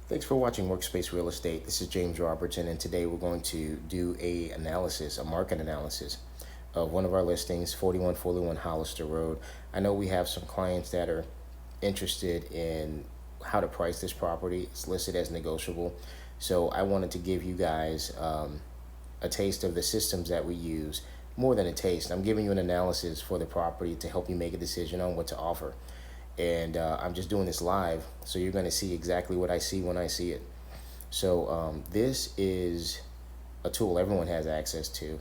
Thanks for watching Workspace Real Estate. This is James Robertson, and today we're going to do a market analysis of one of our listings, 4141 Hollister Road. I know we have some clients that are interested in how to price this property. It's listed as negotiable, so I wanted to give you guys a taste of the systems that we use. More than a taste, I'm giving you an analysis for the property to help you make a decision on what to offer. And I'm just doing this live, so you're going to see exactly what I see when I see it. So this is a tool everyone has access to.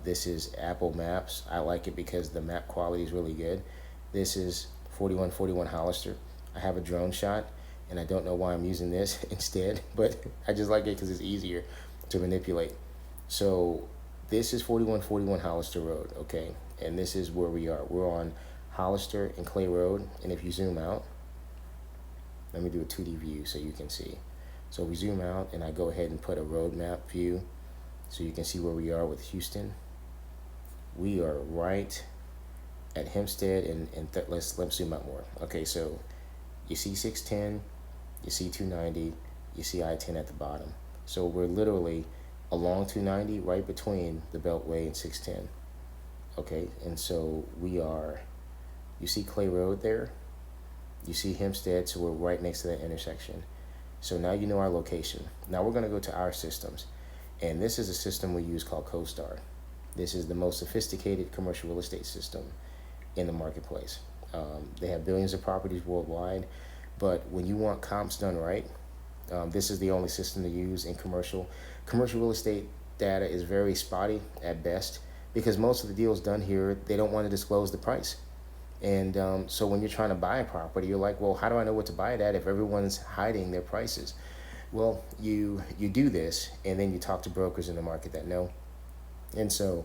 This is Apple Maps. I like it because the map quality is really good. This is 4141 Hollister. I have a drone shot, and I don't know why I'm using this instead, but I just like it because it's easier to manipulate. So this is 4141 Hollister Road, okay? And this is where we are. We're on Hollister and Clay Road, and if you zoom out, let me do a 2D view so you can see. So we zoom out, and I go ahead and put a road map view so you can see where we are with Houston. We are right at Homestead, and let's zoom out more. Okay, so you see 610, you see 290, you see I-10 at the bottom. So we're literally along 290, right between the Beltway and 610. Okay, and so we are, you see Clay Road there, you see Hempstead, so we're right next to that intersection. So now you know our location. Now we're going to go to our systems, and this is a system we use called CoStar. This is the most sophisticated commercial real estate system in the marketplace. They have billions of properties worldwide, but when you want comps done right, this is the only system to use in commercial. Commercial real estate data is very spotty at best because most of the deals done here, they don't want to disclose the price. And so when you're trying to buy a property, you're like, well, how do I know what to buy it at if everyone's hiding their prices? Well, you do this, and then you talk to brokers in the market that know. And so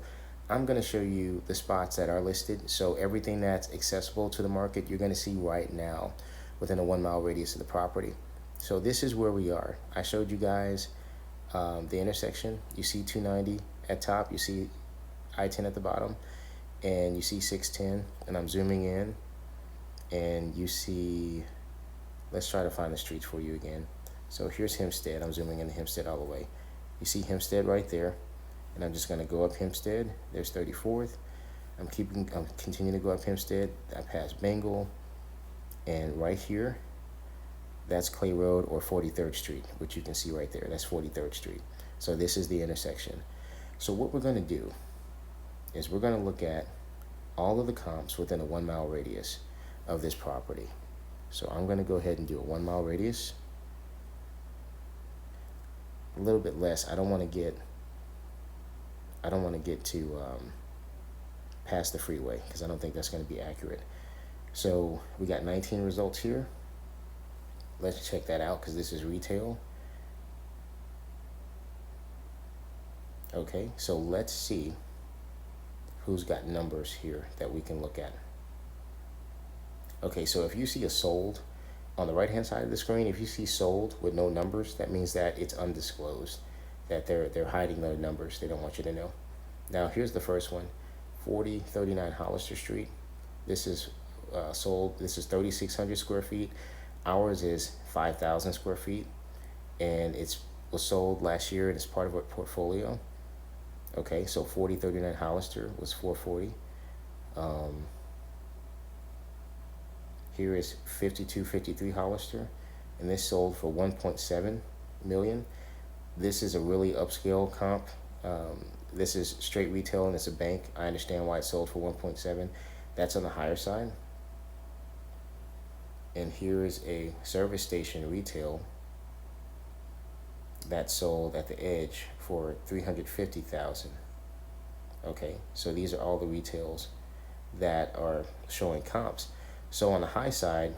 I'm going to show you the spots that are listed. So everything that's accessible to the market, you're going to see right now within a 1 mile radius of the property. So this is where we are. I showed you guys the intersection. You see 290 at top, you see I-10 at the bottom, and you see 610, and I'm zooming in, and you see, let's try to find the streets for you again. So here's Hempstead. I'm zooming into Hempstead all the way. You see Hempstead right there, and I'm just going to go up Hempstead. There's 34th. I'm continuing to go up Hempstead. I pass Bengal, and right here, that's Clay Road or 43rd Street, which you can see right there. That's 43rd Street. So this is the intersection. So what we're going to do is we're going to look at all of the comps within a 1 mile radius of this property. So I'm going to go ahead and do a 1 mile radius. A little bit less. I don't want to get to past the freeway because I don't think that's going to be accurate. So we got 19 results here. Let's check that out because this is retail. Okay, so let's see who's got numbers here that we can look at. Okay, so if you see a sold on the right hand side of the screen, if you see sold with no numbers, that means that it's undisclosed, that they're hiding their numbers. They don't want you to know. Now here's the first one, 4039 Hollister Street. This is sold. This is 3,600 square feet. Ours is 5,000 square feet, and it was sold last year, and it's part of our portfolio. Okay, so 4039 Hollister was 440. Here is 5253 Hollister, and this sold for 1.7 million. This is a really upscale comp. This is straight retail, and it's a bank. I understand why it sold for 1.7. That's on the higher side. And here is a service station retail that sold at the edge for 350,000. Okay, so these are all the retails that are showing comps. So on the high side,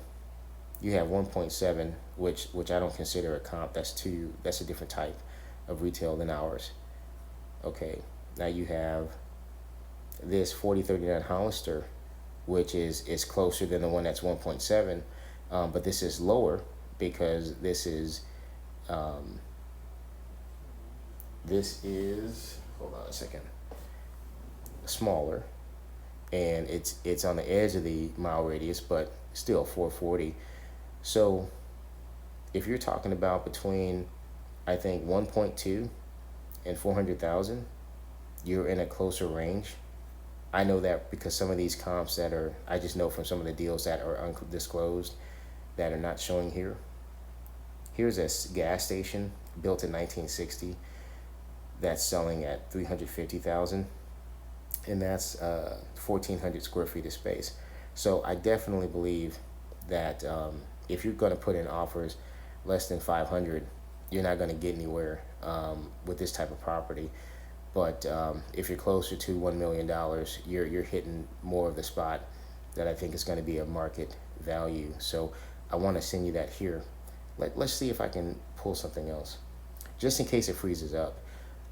you have 1.7, which I don't consider a comp. That's a different type of retail than ours. Okay, now you have this 4039 Hollister, which is closer than the one that's 1.7, but this is lower because this is hold on a second, smaller, and it's on the edge of the mile radius, but still 440. So if you're talking about between, I think, 1.2 and 400,000, you're in a closer range. I know that because some of these comps that are, I just know from some of the deals that are undisclosed that are not showing here. Here's a gas station built in 1960 that's selling at 350,000, and that's 1,400 square feet of space. So I definitely believe that if you're going to put in offers less than 500, you're not going to get anywhere with this type of property. But if you're closer to $1 million, you're hitting more of the spot that I think is going to be a market value. So I want to send you that here. Let's see if I can pull something else, just in case it freezes up.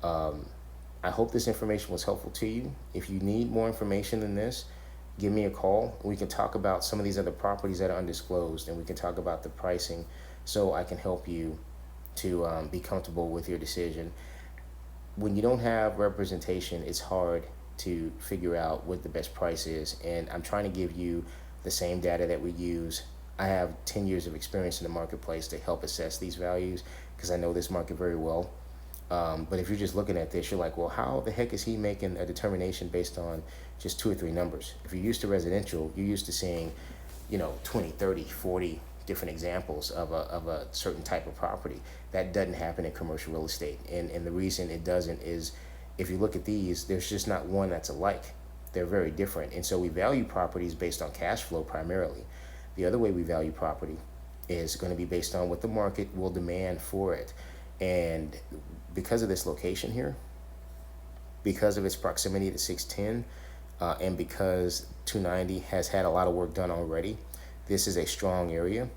I hope this information was helpful to you. If you need more information than this, give me a call. We can talk about some of these other properties that are undisclosed, and we can talk about the pricing so I can help you to be comfortable with your decision. When you don't have representation, it's hard to figure out what the best price is, and I'm trying to give you the same data that we use. I have 10 years of experience in the marketplace to help assess these values because I know this market very well. But if you're just looking at this, you're like, well, how the heck is he making a determination based on just 2 or 3 numbers? If you're used to residential, you're used to seeing, 20, 30, 40 different examples of a certain type of property. That doesn't happen in commercial real estate. And the reason it doesn't is if you look at these, there's just not one that's alike. They're very different. And so we value properties based on cash flow primarily. The other way we value property is going to be based on what the market will demand for it. And because of this location here, because of its proximity to 610, and because 290 has had a lot of work done already, this is a strong area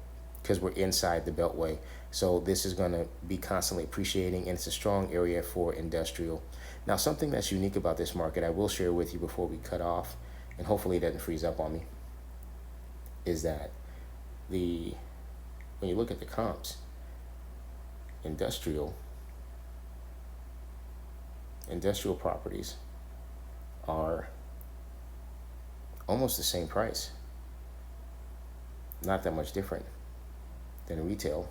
because we're inside the Beltway. So this is going to be constantly appreciating, and it's a strong area for industrial. Now, something that's unique about this market, I will share with you before we cut off, and hopefully it doesn't freeze up on me, is that when you look at the comps, industrial properties are almost the same price, not that much different than retail.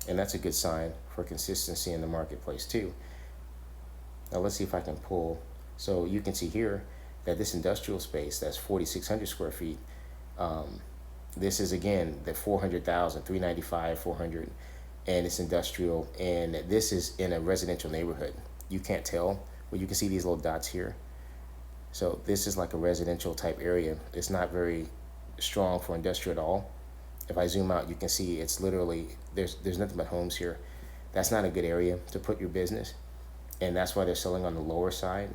And that's a good sign for consistency in the marketplace too. Now let's see if I can pull. So you can see here that this industrial space, that's 4,600 square feet. This is again the 400,000, 395, 400, and it's industrial. And this is in a residential neighborhood. You can't tell, but you can see these little dots here. So this is like a residential type area. It's not very strong for industrial at all. If I zoom out, you can see it's literally, there's nothing but homes here. That's not a good area to put your business. And that's why they're selling on the lower side.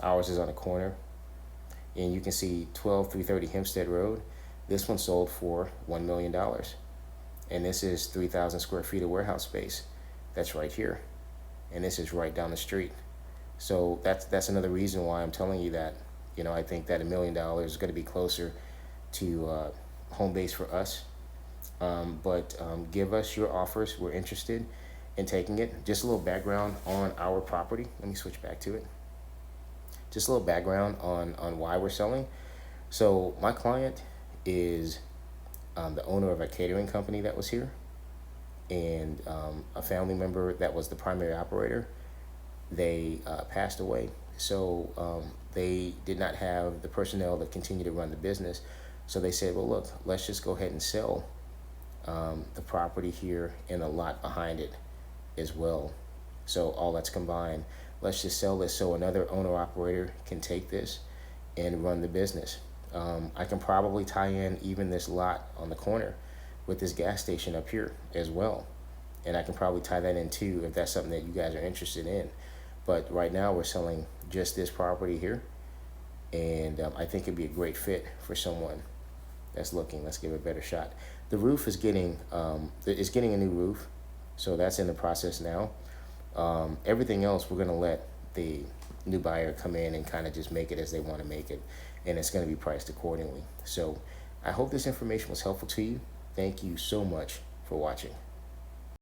Ours is on the corner. And you can see 12330 Homestead Road. This one sold for $1 million. And this is 3,000 square feet of warehouse space. That's right here. And this is right down the street. So that's another reason why I'm telling you that, I think that $1 million is going to be closer to home base for us. But give us your offers. We're interested in taking it. Just a little background on our property. Let me switch back to it. Just a little background on why we're selling. So my client is the owner of a catering company that was here, and a family member that was the primary operator. They passed away. So they did not have the personnel to continue to run the business. So they said, well, look, let's just go ahead and sell the property here and a lot behind it as well. So all that's combined. Let's just sell this so another owner operator can take this and run the business. I can probably tie in even this lot on the corner with this gas station up here as well. And I can probably tie that in too if that's something that you guys are interested in. But right now we're selling just this property here. And I think it'd be a great fit for someone that's looking. Let's give it a better shot. The roof is getting a new roof. So that's in the process now. Everything else, we're going to let the new buyer come in and kind of just make it as they want to make it. And it's going to be priced accordingly. So I hope this information was helpful to you. Thank you so much for watching.